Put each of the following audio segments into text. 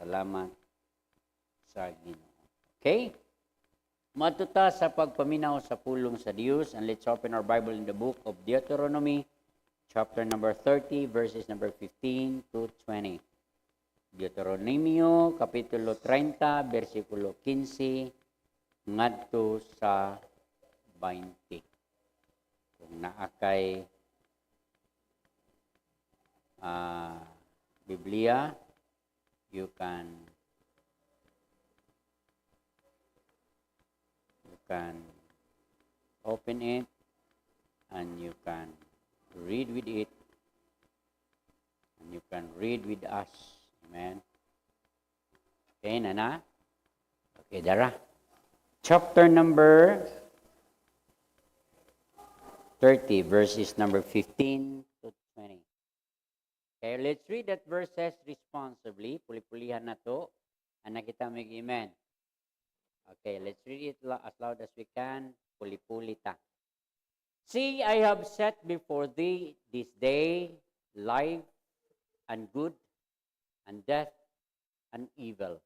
Salamat sa Ginoo. Okay? Matuta sa pagpaminaw sa pulong sa Dios, and let's open our Bible in the book of Deuteronomy, chapter number 30, verses number 15 to 20. Deuteronomio, kapitulo 30, versikulo 15, ngadto sa 20. Kung naakay Biblia, you can open it and you can read with it and you can read with us. Amen. Okay, Nana? Okay, Dara. Chapter number 30, verses number 15 to 20. Okay, let's read that verses responsibly. Puli-pulihan na to. Anak kita may amen. Okay, let's read it as loud as we can. Puli-puli ta. See, I have set before thee this day life and good, and death and evil.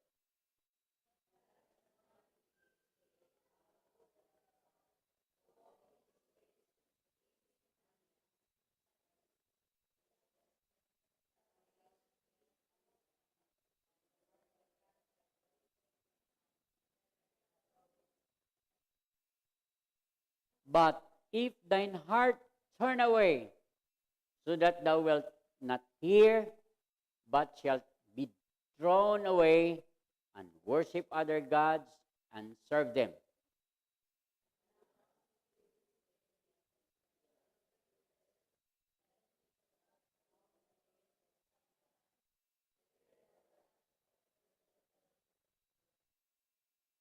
But if thine heart turn away, so that thou wilt not hear, but shalt be drawn away and worship other gods and serve them.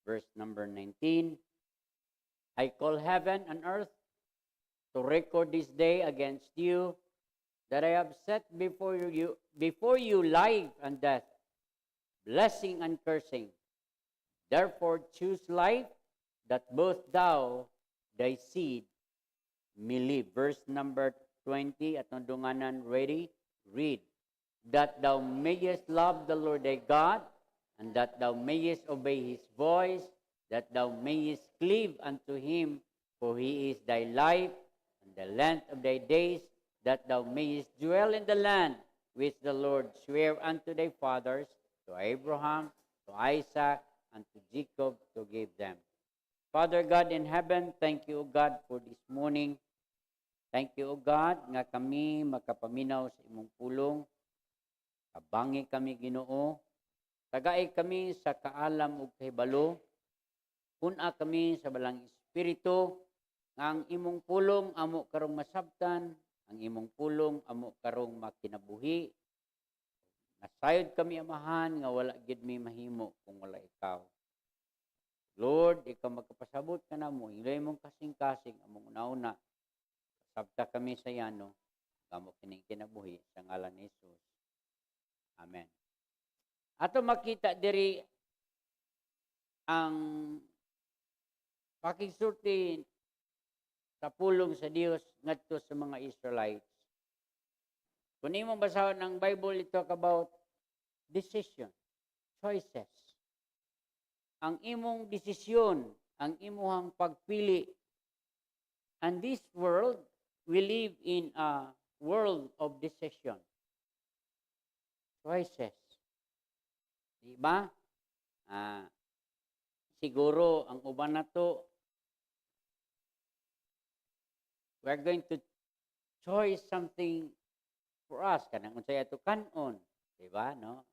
Verse number 19, I call heaven and earth to record this day against you, that I have set before you life and death, blessing and cursing. Therefore choose life, that both thou, thy seed, may live. Verse number 20, at nandunganan, ready? Read. That thou mayest love the Lord thy God, and that thou mayest obey his voice, that thou mayest cleave unto him, for he is thy life, and the length of thy days, that thou mayest dwell in the land which the Lord sware unto thy fathers, to Abraham, to Isaac, and to Jacob, to give them. Father God in heaven, thank you, O God, for this morning. Thank you, O God, nga kami makapaminaw sa imong pulong. Kabangi kami, Ginoo. Tagay kami sa kaalam ug kahibalo. Puna kami sa balang espiritu, nga ang imong pulong amo karong masabtan, ang imong pulong amo karong makinabuhi. Nasayod kami, Amahan, nga wala gid mi mahimo kung wala ikaw. Lord, ikaw magkapasabot ka na mo, ilay mong kasing-kasing, among una-una, sabta kami sa yano, kamo kining kinabuhi, sa ngalan ni Jesus. Amen. Ato makita diri ang pakigsulti sa pulong sa Dios ngadto sa mga Israelites. Kung imong basahon ang Bible, it talk about decision, choices. Ang imong desisyon, ang imong pagpili. And this world, we live in a world of decision. Choices. Diba? Siguro, ang uban na to, we're going to choose something for us. Kanang unsay ato kanon. Diba? No?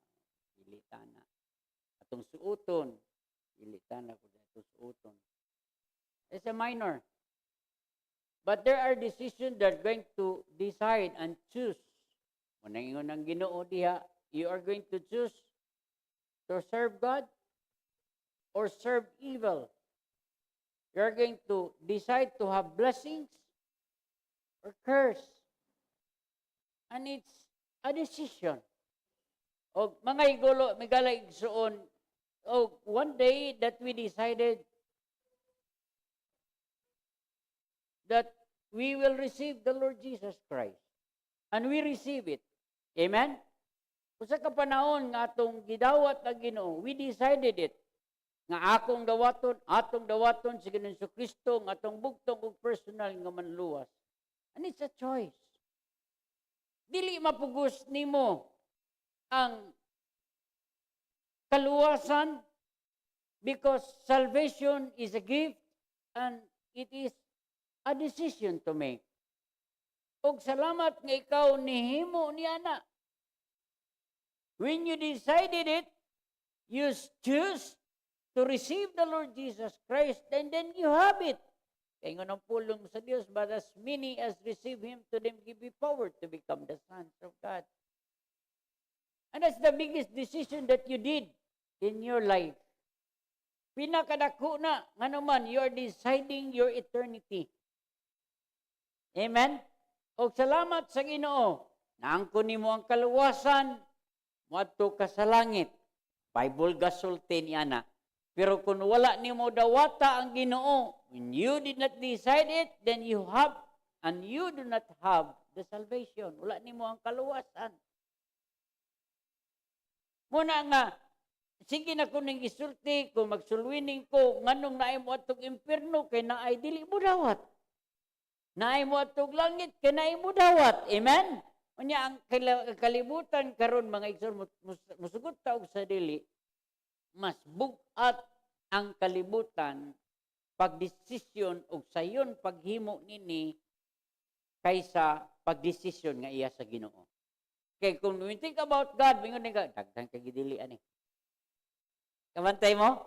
Pilita na. Atong suuton. Pilita na ko atong suuton. It's a minor. But there are decisions that are going to decide and choose. Kung nangingon ang Ginoo diha, you are going to choose to serve God or serve evil. You are going to decide to have blessings or curse. And it's a decision. O mga igulo, migala igsuon, one day that we decided that we will receive the Lord Jesus Christ. And we receive it. Amen? Usa ka panahon nga atong gidawat na Ginoo, we decided it. Nga atong dawaton si Ginoong Kristo, nga atong bugtong og personal nga manluwas. And it's a choice. Dili mapugos nimo ang kaluwasan because salvation is a gift and it is a decision to make. Og salamat nga ikaw nihimo niya na. When you decided it, you choose to receive the Lord Jesus Christ, and then you have it. Kaya nga ng pulong sa Diyos, but as many as receive Him, to them give you power to become the sons of God. And that's the biggest decision that you did in your life. Pinakadako na, nga naman, you are deciding your eternity. Amen? O salamat sa Ginoo, naangkon nimo ang kaluwasan, moadto ka sa langit. Bible gasulti niya na. Pero kung wala nimo dawata ang Ginoo, when you did not decide it, then you have, and you do not have the salvation. Wala nimo ang kaluwasan. Muna nga, sige na ko ning isulti, kung magsulwining ko, nganong naay mo atong impierno, kay naay dili mo dawat. Naay mo atong langit, kay naay mo dawat. Amen? Unya ang kalibutan karon mga igsoon, musugot ta og sa dili, mas bugat ang kalibutan pagdesisyon og sayon paghimo nini kaysa pagdesisyon nga iya sa Ginoo. Kay kung we think about God, mingon ka, daghan kay gidili ani. Kamantay mo?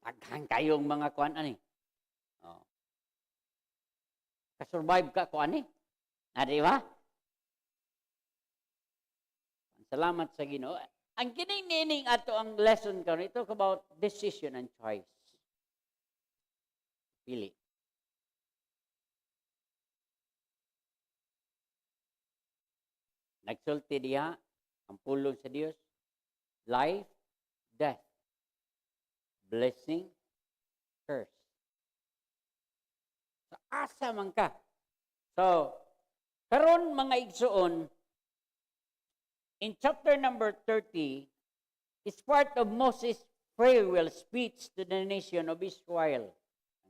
Daghan kayong mga kuan ani. Oh. Ka-survive ka kuan ani. Di ba? Salamat sa Ginoo. Ang kining ato ang lesson karon, ito about decision and choice. Pili. Nagsulti diha ang pulong sa Dios, life, death, blessing, curse. So, asa man ka. So, karon mga igsoon, in chapter number 30, is part of Moses' farewell speech to the nation of Israel.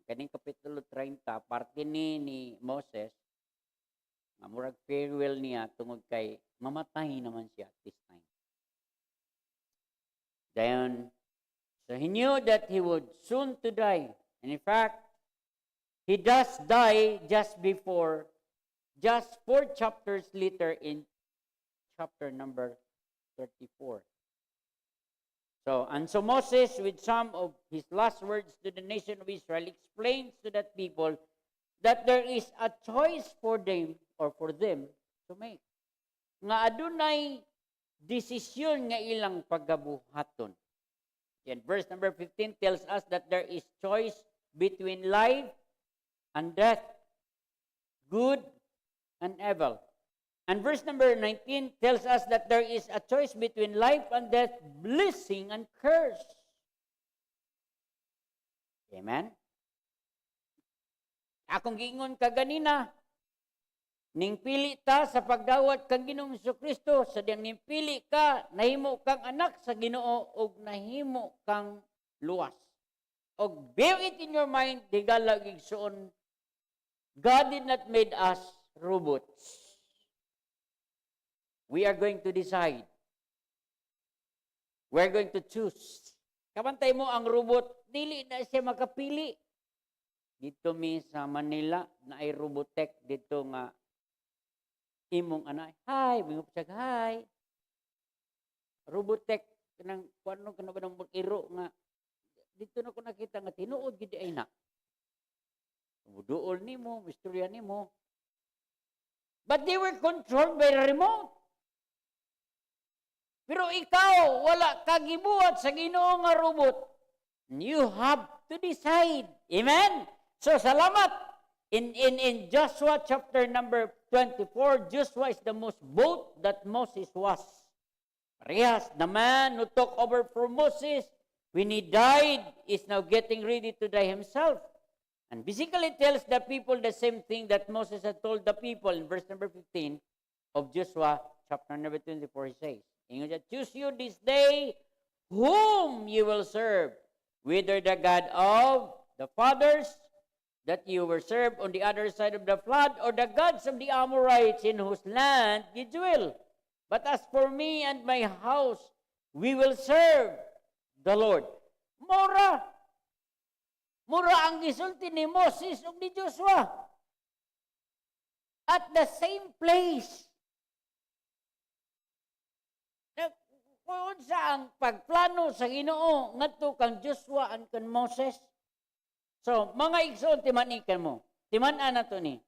Ang kaning kapitulo 30, parte ni Moses, nga murag farewell niya tungod kay mamatay naman siya at this time. Then, so he knew that he would soon to die. And in fact, he does die just 4 chapters later in chapter number 34. So Moses, with some of his last words to the nation of Israel, explains to that people that there is a choice for them to make. Nga adunay desisyon nga ilang paggabuhaton. And verse number 15 tells us that there is choice between life and death, good and evil. And verse number 19 tells us that there is a choice between life and death, blessing and curse. Amen? Akong giingon ka ganina, ning pili ta sa pagdawat kang Ginoong Jesucristo, sa diyang nimpili ka, nahimo kang anak sa Ginoo, og nahimo kang luwas. Og bear it in your mind, digalag igsoon, God did not made us robots. We are going to decide. We are going to choose. Kapantay mo ang robot, dili na siya makapili. Dito mi sa Manila, na ay Robotech dito nga imong anay. Hi, bingo siya, hi. Robotech, kanang, kuano ka na ba ng iro nga, dito na ko nakita nga, tinuod gid ay na. Duol nimo, istorya nimo. But they were controlled by the remote. Pero ikaw, wala kagibuhat sa Ginoo nga robot. You have to decide. Amen? So, salamat. In Joshua chapter number 24, Joshua is the most bold that Moses was. Parehas, the man who took over from Moses, when he died, is now getting ready to die himself. And basically tells the people the same thing that Moses had told the people in verse number 15 of Joshua chapter number 24, he says, ingon siya, choose you this day whom you will serve, whether the God of the fathers that you were served on the other side of the flood, or the gods of the Amorites in whose land you dwell. But as for me and my house, we will serve the Lord. Mura ang gisulti ni Moses ug ni Joshua. At the same place. Kung sa ang pagplano sa Ginoo ngadto kang Joshua and kang Moses. So, mga igsoon timanikan mo. Timan-an na to ni.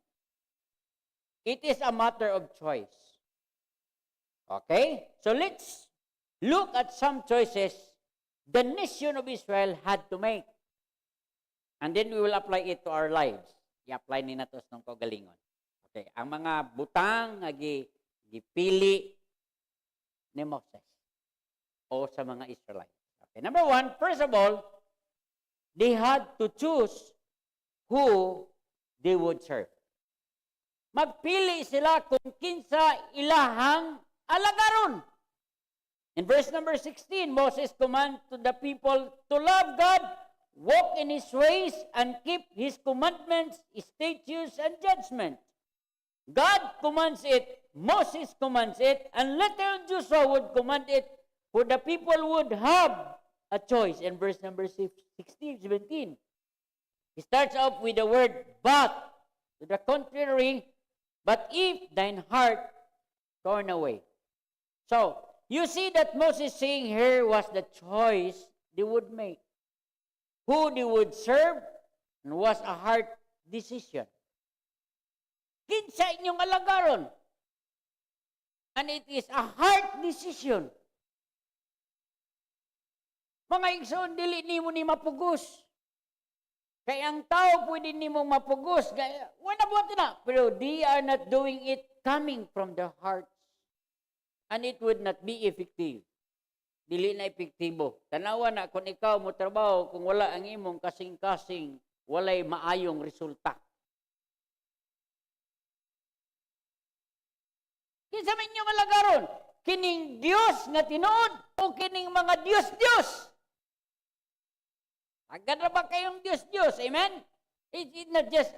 It is a matter of choice. Okay? So let's look at some choices the nation of Israel had to make. And then we will apply it to our lives. I-apply ni nato sa nung kagalingon. Okay, ang mga butang nga gipili ni Moses o sa mga Israelites. Okay, number one, first of all, they had to choose who they would serve. Magpili sila kung kinsa ilahang alagaron. In verse number 16, Moses commands to the people to love God, walk in His ways, and keep His commandments, statutes, and judgments. God commands it, Moses commands it, and later Joshua would command it, for the people would have a choice. In verse number 16, 17, he starts off with the word, but, to the contrary, but if thine heart torn away. So, you see that Moses saying here was the choice they would make. Who they would serve was a hard decision. Kinsa inyong alagaron. And it is a hard decision. Mga igsoon, dili nimo ni mapugos. Kaya ang tao pwede nimo mapugos. Wala buhat na. Pero they are not doing it coming from their hearts. And it would not be effective. Dili na epektibo. Tanawa na kung ikaw mo trabaho, kung wala ang imong kasing-kasing, walay maayong resulta. Kinsa man inyong alagaron? Kining Dios nga tinuod o kining mga Dios-Dios? Agad na ba kayong Dios-Dios? Amen? It's not just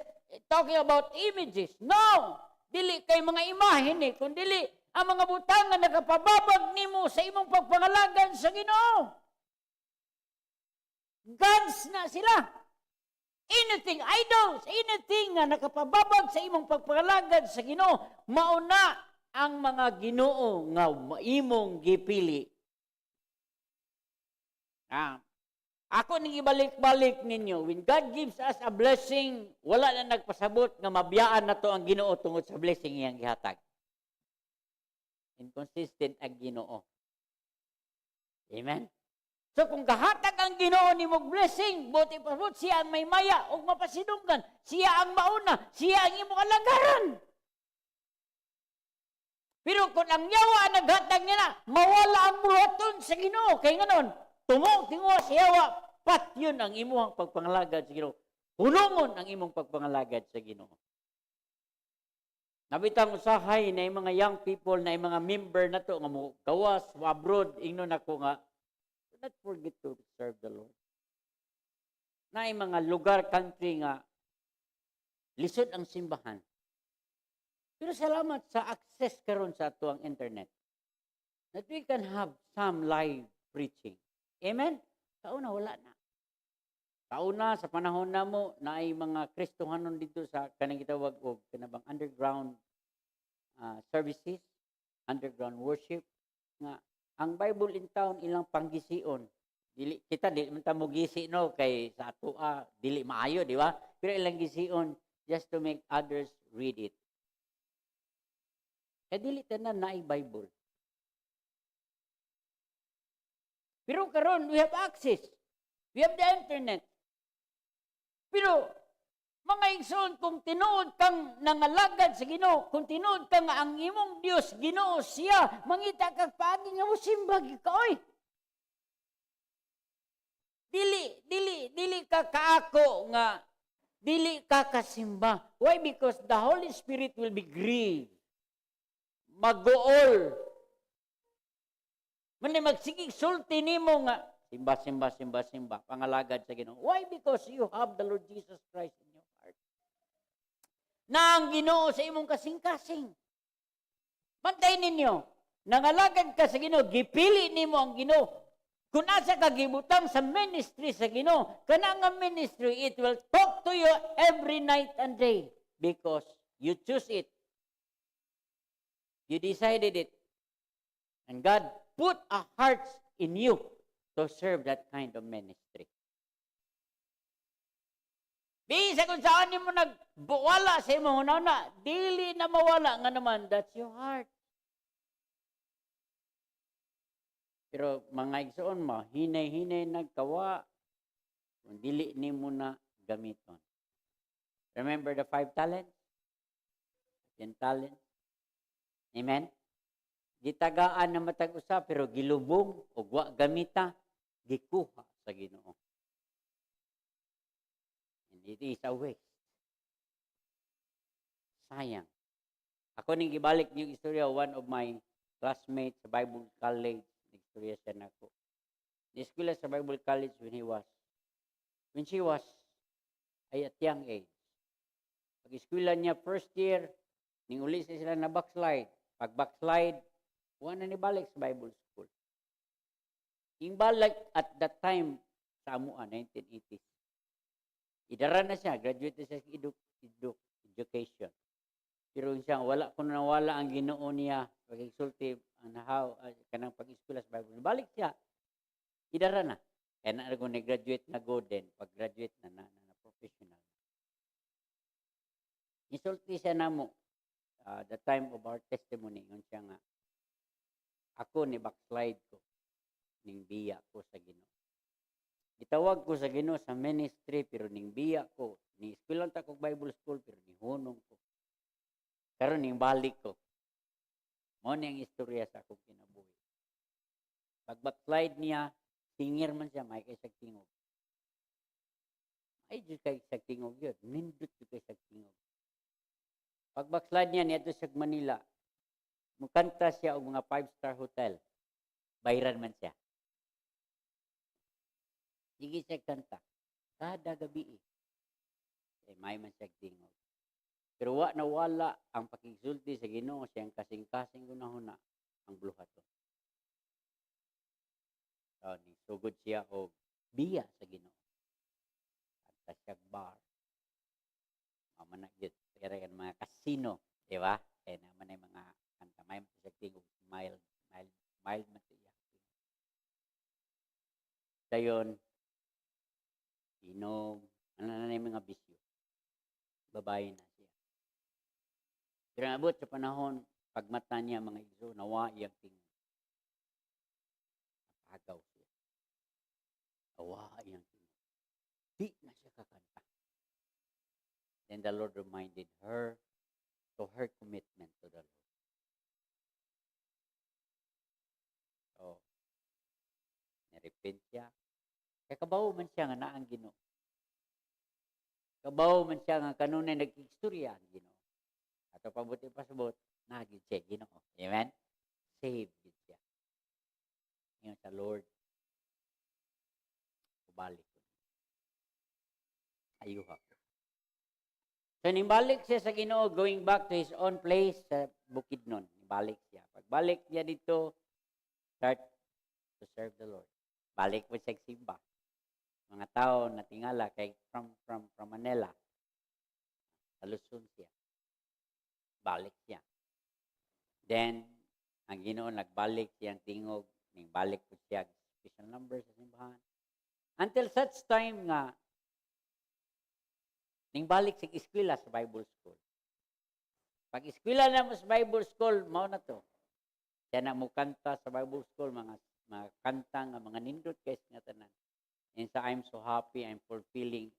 talking about images. No! Dili kay mga imahen kung dili ang mga butang nga nakapababag nimo sa imong pagpangalagan sa Ginoo. Gods na sila. Anything, idols, anything nga nakapababag sa imong pagpangalagan sa Ginoo, mauna ang mga Ginoo nga imong gipili. Ako ning ibalik-balik ninyo, when God gives us a blessing, wala na nagpasabot nga mabiyaan na to ang Ginoo tungod sa blessing iyang gihatag. Inconsistent ang Ginoo. Amen? So kung gahatag ang Ginoo ni mong blessing, buti pasabot, siya ang may maya o mapasidunggan, siya ang mauna, siya ang imong alagaran. Pero kung ang yawa naghatag niya na, mawala ang buhaton sa Ginoo. Kaya nganon, tingwa sa yawa, pat yun ang imong pagpangalagad sa Ginoo. Hunungon ang imong pagpangalagad sa Ginoo. Nabitang usahay na yung mga young people, na yung mga member na to, nga mo gawas, abroad, ingnon ako nga, do not forget to serve the Lord. Na yung mga lugar, country nga, lisod ang simbahan. Pero salamat sa access karon sa ato ang internet, that we can have some live preaching. Amen? Kauna, wala na. Kauna, sa panahon na mo, na ay mga Kristohanon dito sa kanang gitawag o kanabang underground services, underground worship, nga ang Bible in town ilang panggision. Dili kita di man ta mo gisi no kay sa ato dili maayo, di ba? Pero ilang gision just to make others read it. Kaya dili tanan naay Bible. Pero karon we have access. We have the internet. Pero mga igsoon, kung tinuod kang nangalagad sa Ginoo, kung tinuod kang ang imong Dios Ginoo siya, mangita kag paagi nga mo simba gikaoy. Dili ka kaako nga dili ka kasimba. Why? Because the Holy Spirit will be grieved. Mag-uol. Mali magsigig sulti nimo nga simba, simba, simba, simba, pangalagad sa Ginoo. Why? Because you have the Lord Jesus Christ in your heart. Na ang Ginoo sa imong kasing-kasing. Bantay ninyo, nangalagad ka sa Ginoo, gipili nimo ang Ginoo. Kung asa ka gibutang sa ministry sa Ginoo, kana nga ministry, it will talk to you every night and day because you choose it. You decided it. And God put a heart in you to serve that kind of ministry. Bisa kung saan mo nagbuwala sa imong una, dili na mawala nga naman, that's your heart. Pero mga igsoon mo, hinay-hinay nagkawa, kung dili ni mo na gamiton. Remember the 5 talents? 10 talents? Amen? Gitagaan na matag usa pero gilubong o wa gamita, gikuha sa Ginoo. And it is a waste. Sayang. Ako ning gibalik niyo istorya, one of my classmates sa Bible College, istorya siya nako. Ni-eskwela sa Bible College when she was at young age. Pag-eskwela niya first year, ning uli sila na backslide. Pag backslide, wala na ni balik sa Bible school. Yung balik at that time sa Amua, 1980s. Idara na siya, graduate na siya sa education. Pero siya, wala ko nawala ang Ginoo niya, pag-exultive, kanang pag-eskwela sa Bible. Balik siya, idara na. Kaya na ako nag-graduate na go din, pag-graduate na professional. Isulti siya na mo, the time of our testimony, yun siya nga, ako ni backslide ko, ning biya ko sa Ginoo. Itawag ko sa Ginoo sa ministry, pero ning biya ko, ni eskwela ta ko Bible school, pero ni hunong ko. Karon ning balik ko. Mao ni ang istorya sa akong kinabuhi. Pag backslide niya, singer man siya, may kay sa tingog. Ay, Diyos kay sa tingog yun. Nindot yun kay sa tingog. Pag backslide niya, niya sa Manila, mukanta siya og mga 5-star hotel. Bayran man siya. Sige siya kanta. Kada gabi may man siya tingog. Pero wala ang pakigsulti sa Ginoo siyang kasing-kasing hunahuna ang bluhaton. So, sugod siya og biya sa Ginoo. Kanta siya bar. Mamana gyud kaya kan mga casino, di ba? Kaya naman ay mga kanta may siya tingog mild man siya. Dayon inom, ano na yung mga bisyo. Babae na siya. Pero nabot sa panahon, pagmata niya mga igso, nawa iyang tingog. Napagaw siya. Nawa iyang tingog. Di na siya kakanta. Then the Lord reminded her to her commitment to the Lord. So, nirepent siya. Kaya kabaw man siya nga naang Ginoo. Kabaw man siya nga kanunay nag-istorya ang Ginoo. Ato pabuti pasabot, nagid siya Ginoo. Amen? Save gid siya. Ngayon sa Lord, kubalik ko. Ayuha ko. So, nimbalik siya sa Ginoo, going back to his own place sa Bukidnon. Nimbalik siya. Pagbalik niya dito, start to serve the Lord. Balik po siya simba. Mga tao na tingala kay from Manila. Sa Luzon siya. Balik siya. Then, ang Ginoo nagbalik siyang tingog, ning balik po siya special number sa simbahan. Until such time nga ning balik sa eskwela sa Bible school. Pag eskwela na mo sa Bible school, mao na to. Siya na mo kanta sa Bible school, mga kanta nga mga nindot guys nga tanan. And so I'm so happy, I'm fulfilling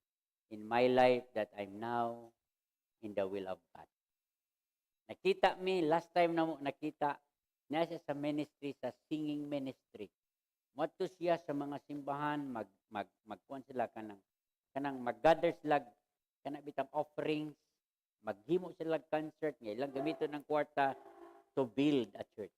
in my life that I'm now in the will of God. Nakita mi, last time na mo nakita, niya siya sa ministry, sa singing ministry. Mato siya sa mga simbahan, magkuhan sila kanang mag-gather sila, kanang bitang offerings, maghimo sila concert, nga ilang gamiton ng kwarta, to build a church.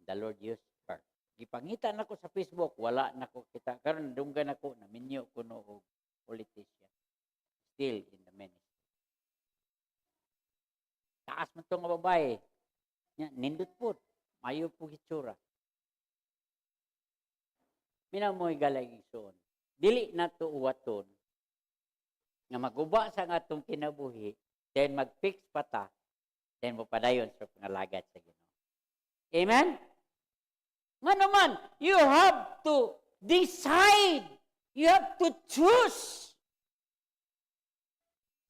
The Lord used her. Gipangita na ko sa Facebook, wala na ko kita. Karon dunggan ako, naminyo ko no og politician. Still in the ministry. Taas man itong babae. Nindot po. Mayo po hitsura. Minamoy galay igsoon. Dili na to uwaton nga maguba sa nga atong kinabuhi, then mag-fix pa ta, then mapadayon sa pangalagad sa Ginoo. Amen? Nga naman, you have to decide. You have to choose.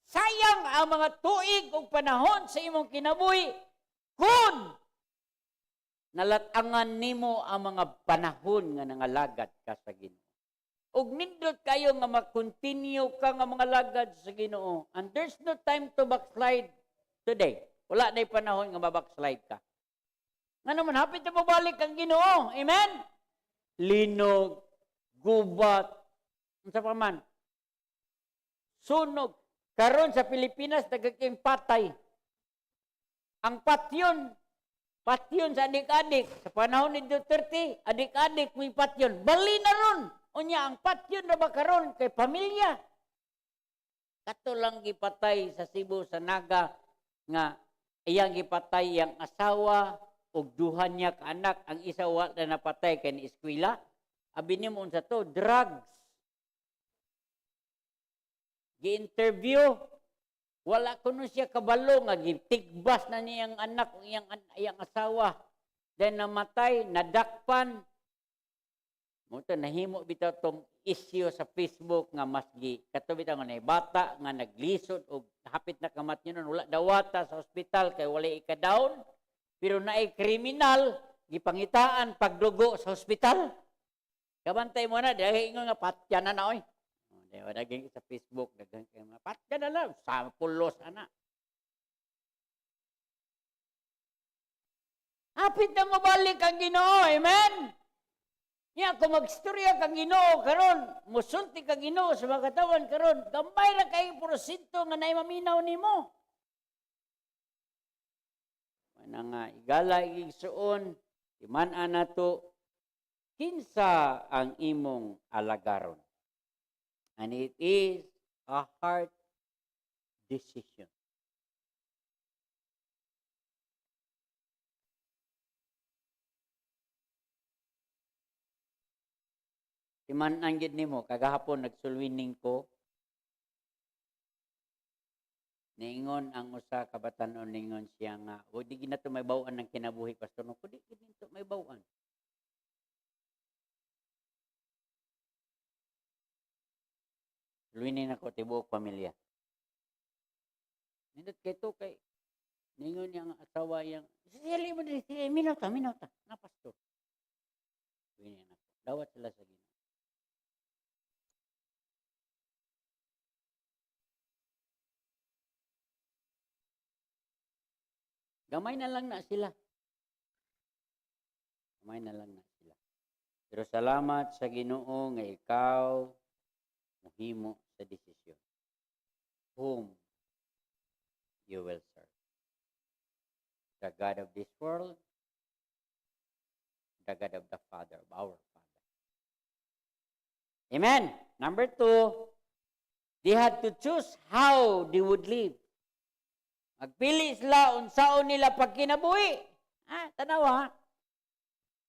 Sayang ang mga tuig o panahon sa imong kinabuhi kung nalatangan nimo ang mga panahon nga nangalagad ka sa Ginoo. Ug nindot kayo nga mag-continue ka nga mga lagad sa Ginoo. And there's no time to backslide today. Wala na panahon nga mabackslide ka. Nga naman, hapit na mabalik ang Ginoo. Amen? Linog, gubat, unsa pa man. Sunog. Karon sa Pilipinas, nagkaking patay. Ang patyon sa adik-adik. Sa panahon ni Duterte, adik-adik may patyon. Bali na ron. Unya, ang patyon na ba karon kay pamilya? Kato lang gipatay sa Cebu, sa Naga, nga iyang gipatay yang asawa, ug duha niya ka anak, ang isa wa na napatay kay ni eskwela. Abi ni mo unsa to, drugs. Gi-interview, wala kuno siya kabalo nga gitigbas na niyang anak ug iyang asawa. Then namatay, nadakpan. Muto nahimo bitaw tong issue sa Facebook nga mas kato bitaw nga bata nga naglisod og hapit na kamatyon wala dawata sa ospital kay wala ikadawn. Pero naay kriminal, gipangitaan pagdugo sa ospital. Kabantay mo na, dahil ingon nga patya na na, oy. Dahil naging sa Facebook, naging nga patya na lang, sa pulos, ana. Hapit na mabalik ang Ginoo, amen? Nya, kung magstorya kang Ginoo karon, musulti kang Ginoo sa mga katawan karon, gambay na kayo porosento nga naimaminaw nimo. Mana nga igala igsuon, iman-an nato kinsa ang imong alagaron. And it is a heart decision. Iman-an gid nimo kagahapon nagsulwining ko. Ningon ang usa ka batan-on ningon siya nga, "O di gina to may baw-an ng kinabuhi pastor no, di gina may baw-an." Luwinin ako tibuok pamilya. Nindot kay to kay ningon yang asawa yang, "Sili mo dili, minaw ta na pastor." Luwinin ako. Dawat sila sa Ginoo. Gamay na lang na sila. Gamay na lang na sila. Pero salamat sa Ginoo nga ikaw mohimo sa desisyon. Whom you will serve. The God of this world, the God of the Father, of our Father. Amen. Number 2, they had to choose how they would live. Magpili sila unsaon nila pagkinabuhi. Tanawa ha.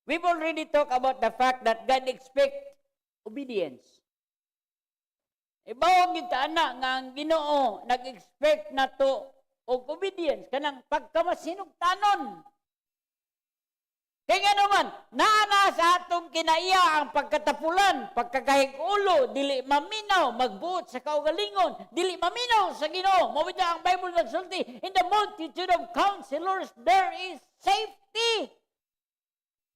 We've already talked about the fact that God expects obedience. Ibawag yung taana nga ang Ginoo nag-expect na to og obedience kanang pagkamasinugtanon. Kaya nga naman, naana sa atong kinaiya ang pagkatapulan, pagkakahig-ulo, dili maminaw, magbuot sa kaugalingon, dili maminaw sa Ginoo. Mabita ang Bible nagsulti, in the multitude of counselors, there is safety.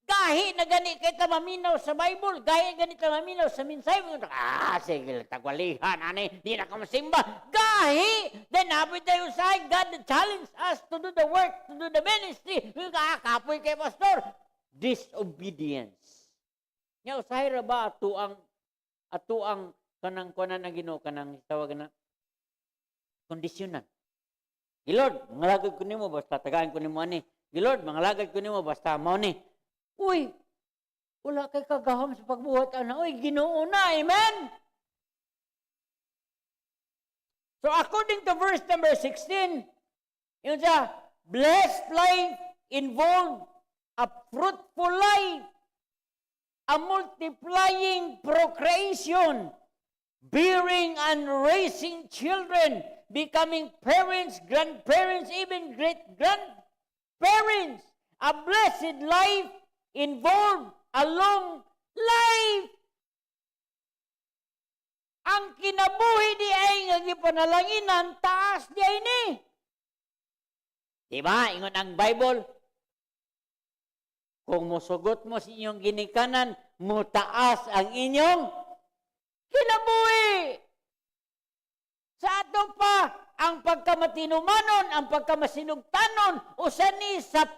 Gahi na gani kay ta maminaw sa Bible, gahi gani ta maminaw sa minsay. Sige, tagwalihan, ani, di na ka masimba. Gahi! Then, happy tayo sa God challenge us to do the work, to do the ministry. Kapoy kay pastor. Disobedience. Nga, usahay ra ba ato ang kanang kunan na Ginoo kanang tawag na kondisyonan. Gilord, mangalagad ko nimo basta tagaan ko nimo ani. Gilord, mangalagad ko nimo basta mao ni. Uy, wala kay kagahom sa pagbuhat ana. Uy, Ginoo na, amen. So according to verse number 16, yun siya, blessed life involved a fruitful life, a multiplying procreation, bearing and raising children, becoming parents, grandparents, even great-grandparents. A blessed life involved a long life. Ang kinabuhi di ay nga gipanalanginan, taas di ay ni. Diba? Ingon ang Bible, kung musugot mo sa inyong ginikanan, mutaas ang inyong kinabuhi. Sa ato pa, ang pagkamatinumanon, ang pagkamasinugtanon, usan ni sa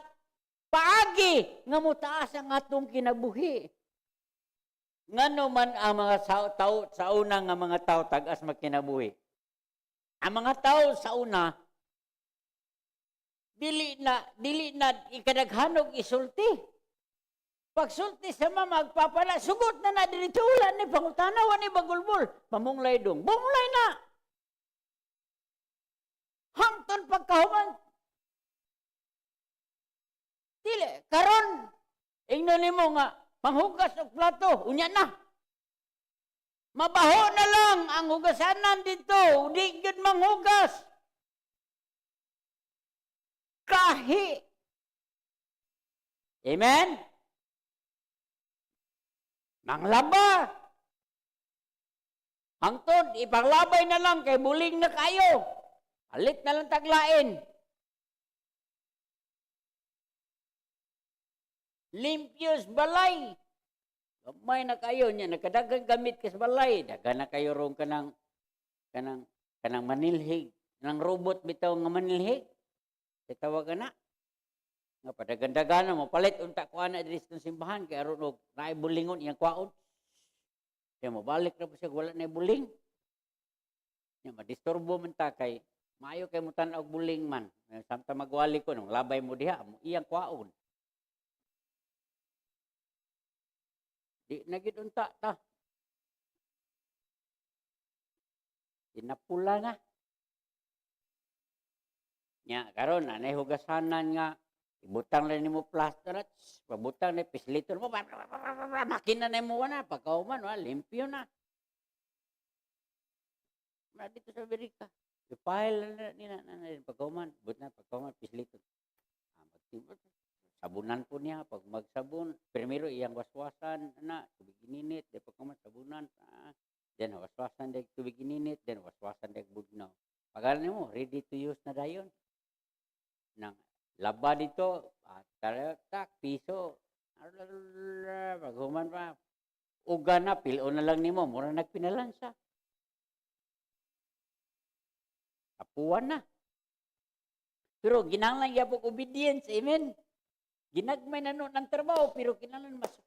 paagi nga mutaas ang atong kinabuhi. Ngano man ang mga tao sa una nga mga tao tagas magkinabuhi. Ang mga tao sa una dili na ikadaghanog isulti. Pag sulti sa mama magpapala, sugot na dito ulan ni pangutanaw ni bagulbol, pamunglay dong. Bunglay na. Hangton pagkahuman. Dili karon ingnon nimo nga panghugas og plato, unya na. Mabaho na lang ang hugasanan dito, di gyud manghugas. Kahi. Amen? Manglaba. Hangtod, ipanglabay na lang kay buling na kayo. Alit na lang taglain. Limpios balay. Gamay na kayo niya, nakadagang gamit ka sa balay. Daga na kayo rong kanang manilhig. Kanang robot bitaw nga manilhig. Itawag ka na. Nga padagandagan mo, palit unta ko na diri sa simbahan, kaya ron og naibulingon iyang kwaon. Kaya mabalik na po siya, wala na buling. Kaya madisturbo man ta kay, maayo kay mo tanaw buling man. Samta magwali ko, nung labay mo diha, iyang kwaon. Di nagid unta ta. Tinapula na. Nya karon anay hugasanan nga ibutang lang nimo plaster at pabutang ni pisliton mo makina na mo na pagkauman limpyo na. Na dito sa Amerika. Ipahil na nina pagkauman, pagkauman pisliton. Sabunan po niya pag magsabon. Primero iyang waswasan na tubig ininit, then pagkauman sabunan, then waswasan dahil tubig ininit, then waswasan dahil budnaw. Pag mo, ready to use na dayon. Nang laba dito, tak, piso, paghuman pa, uga na, pilo na lang nimo, mura nagpinalansa. Apuan na. Pero ginanglan yapok obedience, amen? Ginagmay na nun ng trabaho, pero kinanglan masuk.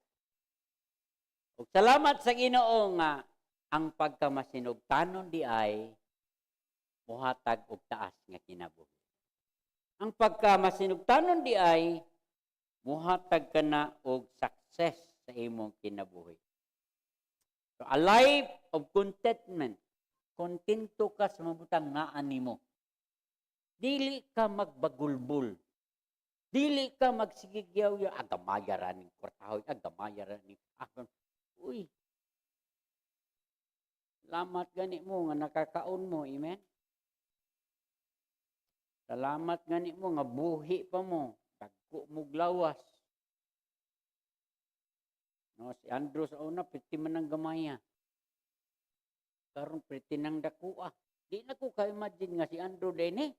O salamat sa Ginoo nga, ang pagkamasinugtanon di ay muhatag og taas nga kinabuhi. Ang pagkamasinugtanon di ay muhatag ka na og success sa imong kinabuhi. So, a life of contentment. Kontento ka sa mabutang ngaan nimo. Dili ka magbagulbul. Dili ka magsigigyaw ya agamayaran ning kwartahoy, agamayaran ning uy. Salamat gani mo nga nakakaon mo, amen. Salamat gani mo nga buhi pa mo, dagko mo glawas. No, si Andrew sa una piti man ang gamaya. Karon piti nang dakua. Di na ko ka-imagine nga si Andrew din eh.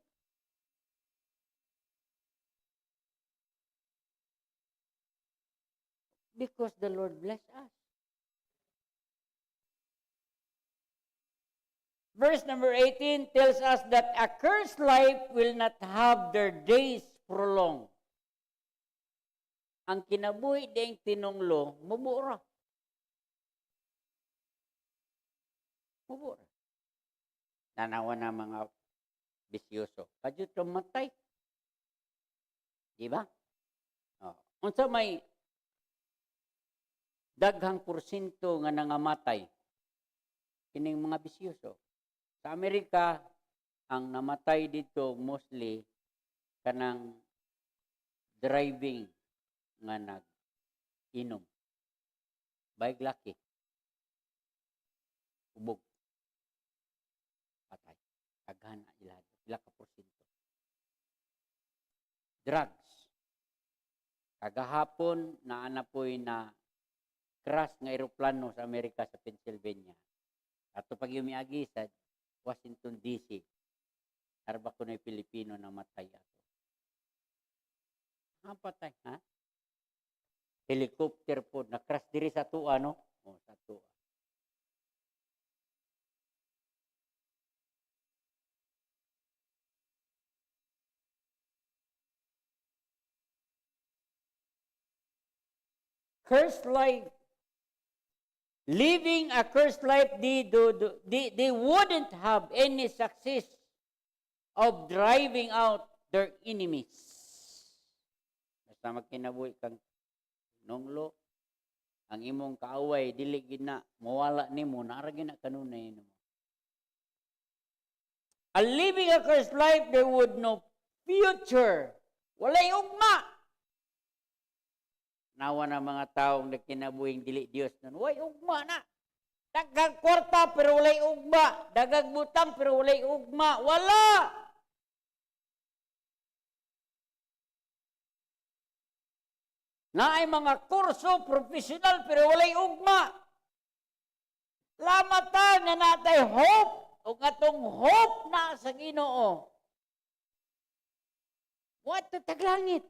Because the Lord bless us. Verse number 18 tells us that a cursed life will not have their days prolonged. Ang kinabuhi ding tinunglo, mubura. Mubura. Tanawa na mga bisyoso. Kadyo matay. Di ba? Unsa may daghang porsyento nga nangamatay kining mga bisyoso. Sa Amerika, ang namatay dito mostly kanang driving nga nag-inom. Bayag laki. Ubog. Patay. Kaghan na ila. Ila ka porsyento. Drugs. Kagahapon na po'y na crash nga eroplano sa Amerika sa Pennsylvania. Ato pag yumiagi sa Washington DC. Arba ko na Pilipino na matay ato. Patay, ha? Helicopter po na crash diri sa tuwa, no? Sa tuwa. Cursed life. Living a cursed life, they wouldn't have any success of driving out their enemies. Basta magkinabuhi kang nonglo, ang imong kaaway, dili gina, mawala nimo, naaragin na kanunay mo. A living a cursed life, there would no future. Walay ugma. Nawa na mga taong nagkinabuhing dili Dios nun. Way ugma na. Dagag kwarta pero walay ugma. Dagag butang pero walay ugma. Wala! Na ay mga kurso professional pero walay ugma. Lamata nga natay hope o atong hope na sa Ginoo. What to taglangit?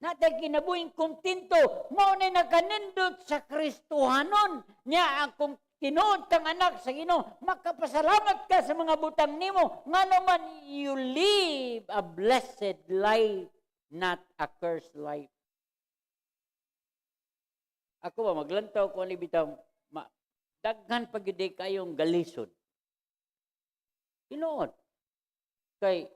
Natay kinabuhing kontento, mao na nakanindot sa Kristohanon niya ang kung tinuod kang anak sa Ginoo, makapasalamat ka sa mga butang nimo, nga naman you live a blessed life, not a cursed life. Ako ba, maglantaw ko ni bitang, daghan pagidi kayong galison. Tinuod. Kay,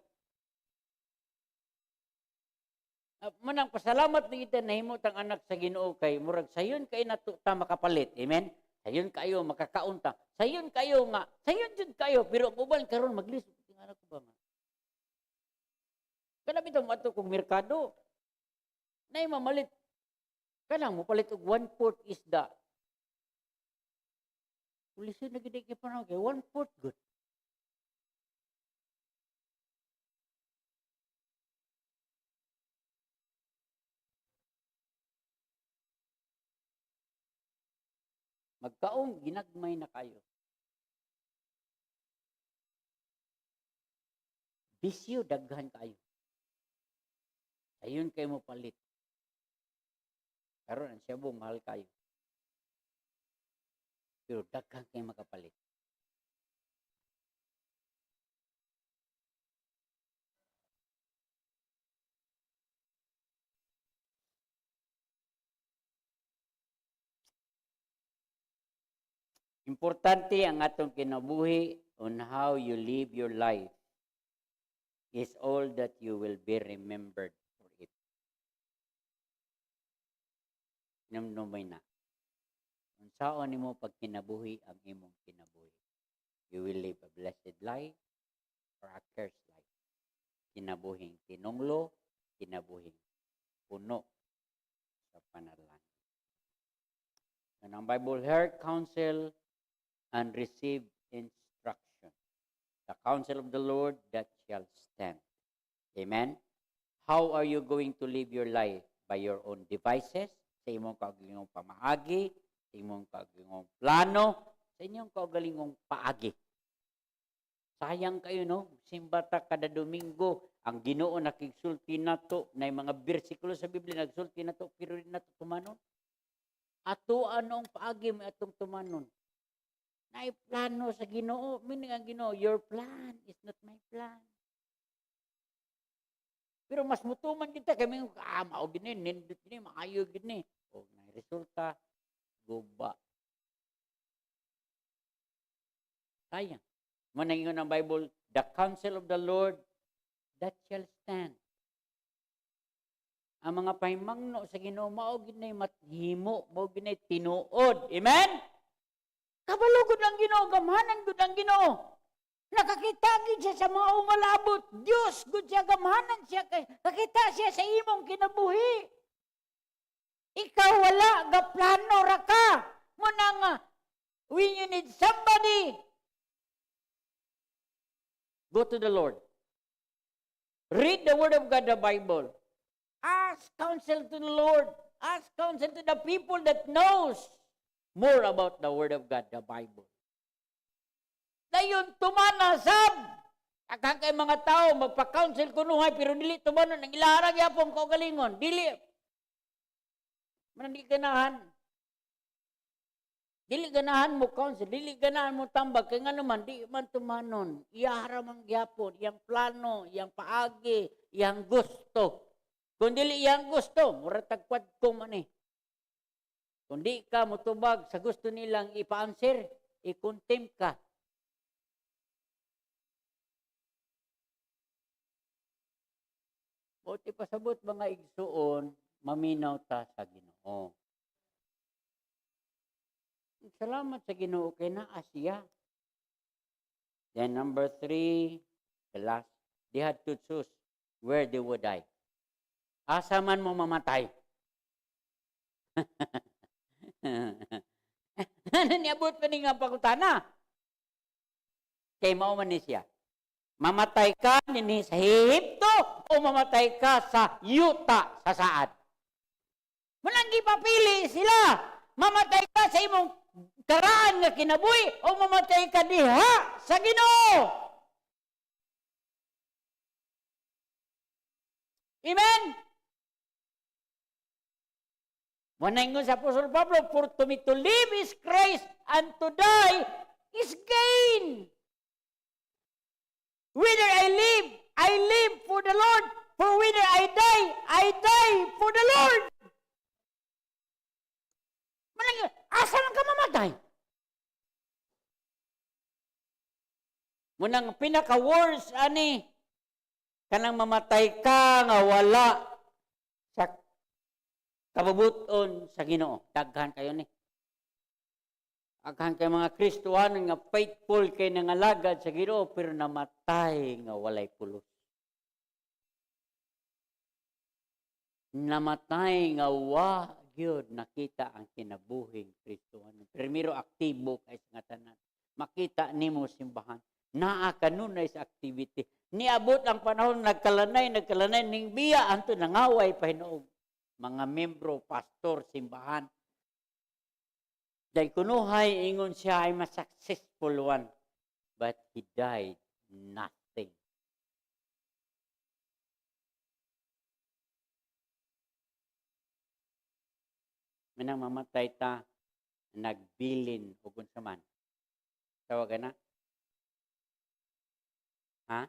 manang pasalamat ni kita nahimo tang anak sa Ginoo kay murag sayon kay nato ta makapalit. Amen. Sayon kayo makakaunta. Sayon kayo nga, sayon jud kayo pero uban karon maglisod ting anak ko ba nga. Kana bitaw mato kog merkado. Nay mamalit. Kanang mo palit og 1/4 isda. Puliso na gid kay panaw kay 1/4 good. Magkaong ginagmay na kayo. Bisyo daghan kayo. Ayun kayo mo palit. Karon ang siyabong mahal kayo. Pero daghan kayo makapalit. Importante ang atong kinabuhi on how you live your life is all that you will be remembered for it. Namnumay na. Kung saan nimo pag kinabuhi ang imong kinabuhi. You will live a blessed life or a cursed life. Kinabuhing tinunglo, kinabuhing puno sa panalangin. And ang Bible here, counsel and receive instruction. The counsel of the Lord that shall stand. Amen? How are you going to live your life? By your own devices, sa imong kaugalingong pamaagi, sa imong kaugalingong plano, sa inyong kaugalingong paagi. Sayang kayo, no? Simbata kada Domingo, ang Ginoo nakigsulti nato na mga bersikulo sa Biblia nagsulti nato pero rin nato tumanon. Ato anong paagi may atong tumanon. Nay plano sa Ginoo, meaning ang Ginoo, your plan is not my plan. Pero mas mutuman kita kami mao gini, nindot gini, maayo gini. O na resulta guba. Sayang. Manang ingon ang Bible, the counsel of the Lord, that shall stand. Ang mga pahimangno sa Ginoo mao ginay mathimo, mao ginay tinuod. Amen? Kabalugod ang Ginoo, gamhanan gud ang Ginoo. Nakakita gid siya sa mga umalabot. Dios gud siya, gamhanan siya kay nakita siya sa imong kinabuhi. Ikaw wala ga plano ra ka. Muna nga when you need somebody, go to the Lord. Read the Word of God, the Bible. Ask counsel to the Lord. Ask counsel to the people that knows more about the Word of God, the Bible. Dayon tumana sab. Akang kay mga tao magpa-counsel kunuhay pero dili tumanon ang ilarag yapon ko galingon. Dili. Manandi ganahan. Dili ganahan mo counsel, dili ganahan mo tambag kay nga naman di man tumanon. Iyahara man gyapon, iyang plano, iyang paagi, iyang gusto. Kung dili iyang gusto, mura tagkwad ko man eh. Kung di ka mutubag sa gusto nilang ipa-answer, i-contempt ka. Buti pasabot mga igsuon, maminaw ta sa Ginoo. Salamat sa Ginoo kay naa siya. Then number 3, the last, they had to choose where they would die. Asa man mo mamatay. Niabot pa ni nga pangutana. Kay mao man ni siya. Mamatay ka nini sa Ehipto o mamatay ka sa yuta sa saad. Walang gipapili sila. Mamatay ka sa imong karaan nga kinabuhi o mamatay ka diha sa Ginoo. Amen? Manayingon sa Apostol Pablo, for to me to live is Christ and to die is gain. Whether I live for the Lord. For whether I die for the Lord. Manayingon, asa lang ka mamatay? Munang pinaka-worst, ani, kanang mamatay ka nga wala sa kababuton sa Ginoo. Daghan kayo ni. Daghan kay mga Kristohano nga faithful kay nangalagad sa Ginoo pero namatay nga walay pulos. Namatay nga wa gyud nakita ang kinabuhing Kristohano. Primero aktibo kay sa tanan. Makita nimo simbahan. Naa kanunay sa activity. Niabot ang panahon nagkalanay ning biya anto nangaway pa hinuog. Mga membro, pastor, simbahan. Dahil kunuhay, ingon siya ay mas successful one. But he died nothing. Manang mamatay ta, nagbilin o kung saman. Tawagan na? Ha?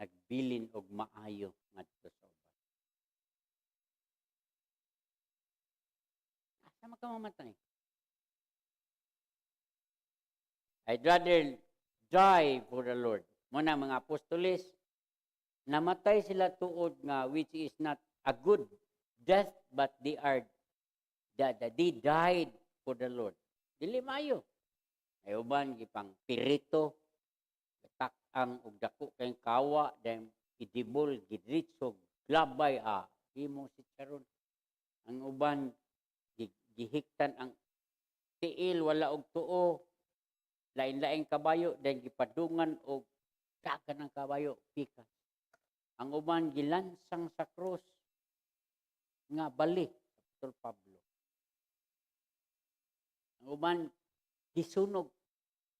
Nagbilin og maayo ngadto sa uban. Asa man ka mamatay? I'd rather die for the Lord. Muna mga apostoles, namatay sila tuod nga which is not a good death, but they died for the Lord. Dili maayo. Ay uban gipang pirito, tak-ang og dako kay kawa, then idibol gidritso glabay himo si charon. Ang uban gihiktan ang tiil wala og tuo, lain-laing kabayo, then gipadungan og dagan ng kabayo pika. Ang uban gilansang sa krus nga bali Apostol Pablo. Ang uban gisunog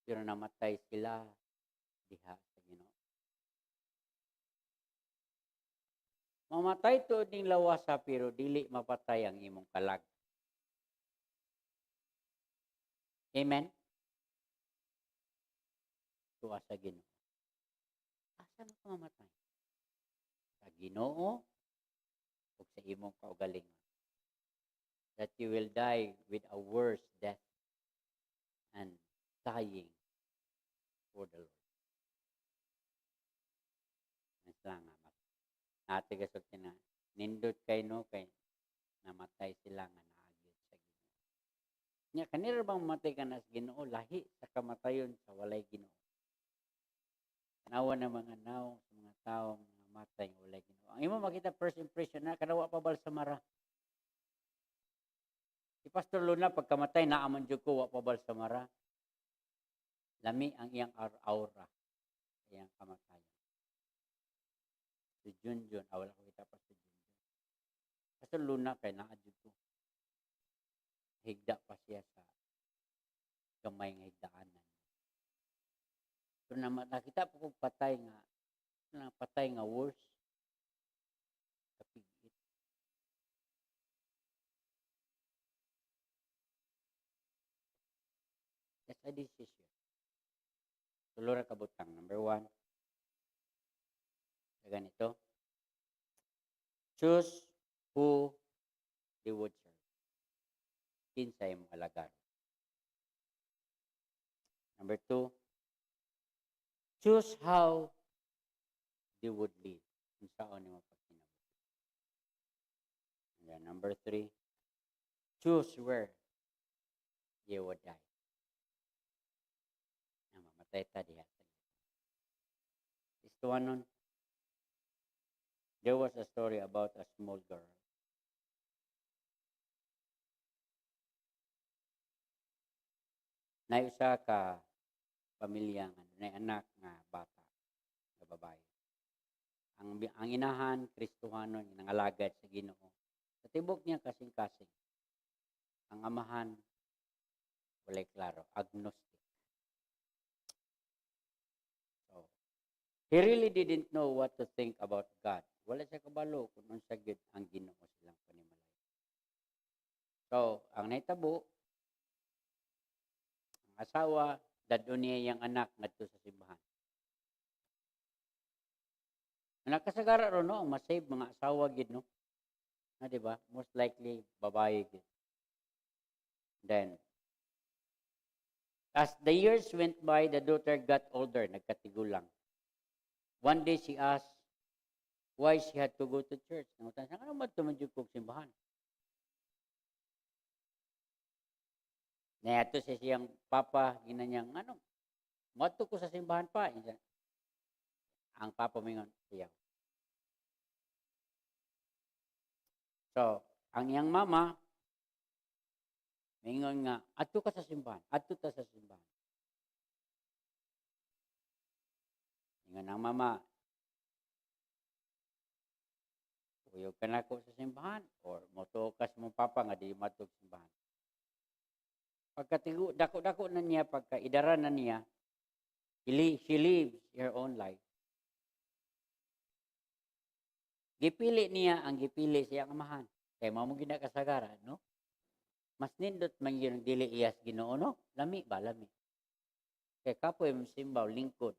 pero namatay sila diha sa Ginoo. Mamatay tuod ning lawasa pero dili mapatay ang imong kalag. Amen. Tuwa sa Ginoo. Asa na ka mamatay? Sa Ginoo o sa imong kaugalingon? That you will die with a worse death and dying for the Lord. ate kasulti na nindot kay no kay namatay sila nga naagid sa Ginoo. Nya kanira bang mamatay ka na sa Ginoo lahi sa kamatayon sa walay Ginoo. Tanawa na mga naw sa mga tawo nga namatay nga walay Ginoo. Ang imo makita first impression na kadawa pa bal sa mara. Si Pastor Luna pagkamatay naaman jud ko wa pa bal sa mara. Lami ang iyang aura, iyang kamatayon. Si Junjun, wala ko kita pa si Junjun. Pastor Luna kay naadjud ko. Higda pa siya sa gamay nga higdaanan. Pero nakita po kong patay nga worse. Kapigit. That's a decision. Tulura kabutang. Number 1. Sa ganito. Choose who they would serve. Kinsay mo alagaro. Number 2. Choose how they would live. Kung saan mo pagkinabuhi. And then number 3. Choose where you would die. Mamatay ta diha. Is to one. There was a story about a small girl. Na usa ka pamilya nga na anak nga bata nga babae. Ang inahan Kristohano nangalagad sa Ginoo. Sa tibok niya kasing-kasing. Ang amahan walay klaro, agnostic. So, he really didn't know what to think about God. Wala siya kabalo kung unsa gyud ang Ginoo silang panimalay. So, ang nahitabo, ang asawa, dadon niya yung anak ngadto sa simbahan. Nakasagara ro no, masave mga asawa gid no. Na di ba? Most likely babae gid. Then as the years went by, the daughter got older, nagkatigulang. One day she asked why she had to go to church. Nangutan siya, ano ba tumadyo kong simbahan? Nayato siya siyang papa, ginanyang, ano, mato ko sa simbahan pa. Ang papa mingon siya. So, ang iyang mama, mingon nga, ato ka sa simbahan, ato ta sa simbahan. Mingon ang mama, uyog ka na ko sa simbahan, or motukas mong papa nga di matog simbahan. Pagkatigo, dako-dako na niya, pagkaidara na niya, she lives her own life. Gipili niya ang gipili siyang amahan. Kaya mo ginakasagara, no? Mas nindot man yun dili iyas Ginoo, no? Lami ba? Lami. Kaya kapoy mo simbaw, lingkod.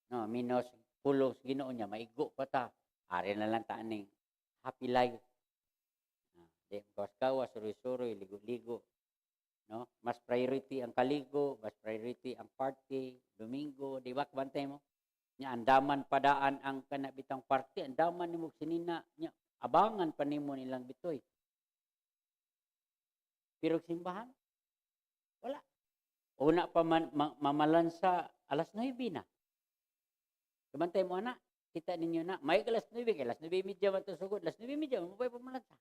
No, minos, pulos Ginoo niya, maigo pa ta. Ari na lang taaning happy life. Di, kawas-kawas, suri-suri, ligo-ligo. No? Mas priority ang kaligo, mas priority ang party, Domingo, di ba? Kabantay mo? Nya andaman padaan ang kanabitang party, andaman nimo sinina, nya abangan pa nimo nilang bitoy. Pero simbahan, wala. Una pa man mamalansa alas 9 na. Kabantay mo ana, kita ninyo na, may alas 9, kay alas 9:30 man to sugod, alas 9:30 mo pa pamalansa.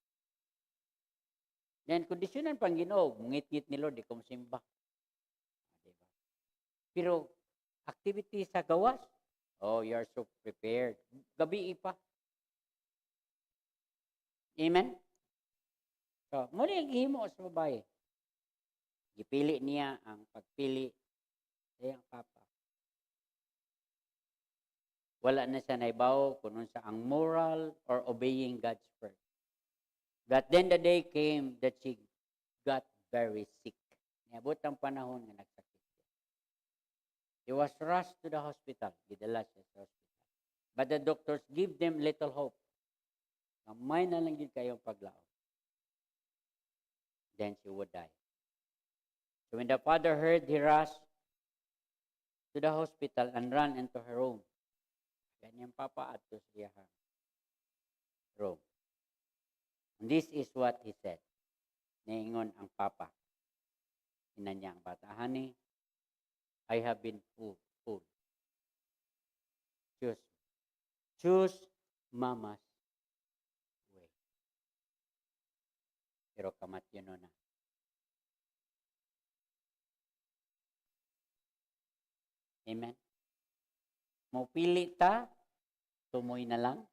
Yan, kondisyonan pang Ginoo, ngit-ngit ni Lord, di ko simba. Diba? Pero, activity sa gawas, oh, you're so prepared. Gabi pa. Amen? So, muna yung gihimo sa babae. Gipili niya ang pagpili sa iyang papa. Wala na siya naibaw kung sa ang moral or obeying God's word. But then the day came that she got very sick. Niabot ang panahon nga nagsakit siya. He was rushed to the hospital. Gidala siya sa hospital. But the doctors give them little hope. Kamay na lang yun kayong paglaom. Then she would die. So when the father heard, he rushed to the hospital and ran into her room. Ganyang papa at to siya. room. And this is what he said. Niingon ang papa. Inan niya ang bata, honey, I have been fooled. Choose mama's way. Pero kamatyon na. Amen. Mupili ta, tumoy na lang.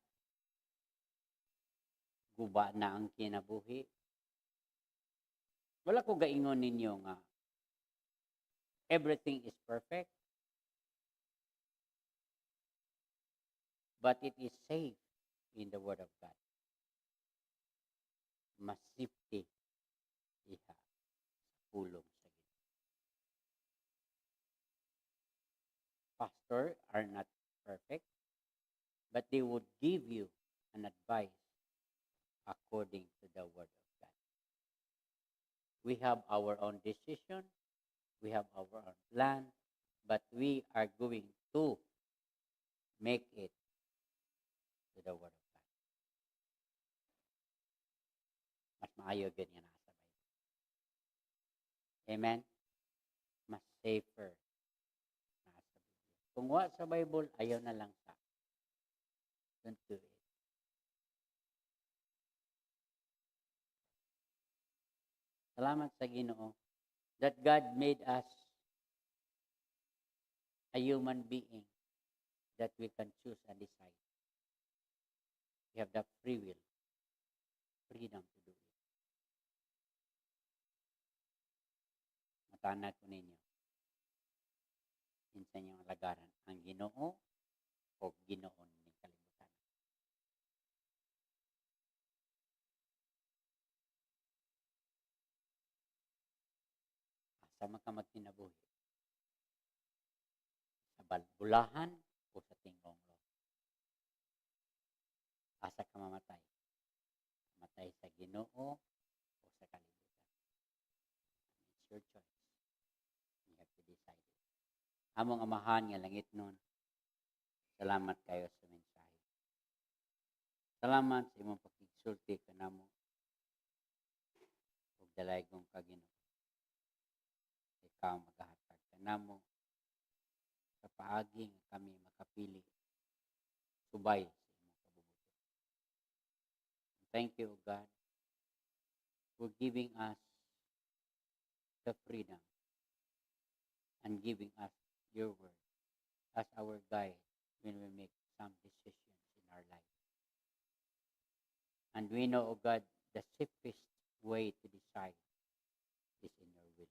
Guba na ang kinabuhi. Wala ko gaingon ninyo nga everything is perfect. But it is safe in the Word of God. Masipti iha sa pulong sa Ginoo. Pastor are not perfect, but they would give you an advice according to the Word of God. We have our own decision, we have our own plan, but we are going to make it to the Word of God. Mas maayo ganyan na sa Bible. Amen? Mas safer na sa Bible. Kung wa sa Bible, ayaw na lang sa. Don't do it. Salamat sa Ginoo that God made us a human being that we can choose and decide. We have the free will, freedom to do it. Matanad ko ninyo. Minsan yung lagaran, ang Ginoo o Ginoon ni kalibutan. Asa man ka magkinabuhi? Sa bulahan o sa tinglong lo? Asa ka mamatay? Mamatay sa Ginoo o sa kalibutan? It's your choice. You have to decide it. Among amahan nga langit nun, salamat kayo sa mensahe. Salamat sa imong pagkigsulti kanamo ug dalaygong ka Ginoo. Ikaw magahatag kanamo sa paagi nga kami makapili subay sa imong kabubuton. Thank you, God, for giving us the freedom and giving us your word as our guide when we make some decisions in our life. And we know, oh God, the safest way to decide is in your will.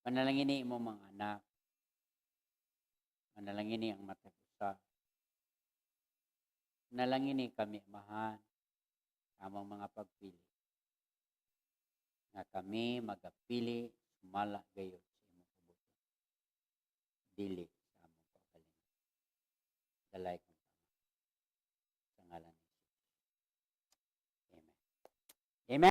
Panalangin mo mga anak, panalangin ang matagusa, panalangin kami, amahan, amang mga pagpili, nga kami magapili, sumala gayon sa imong kabuton. Dili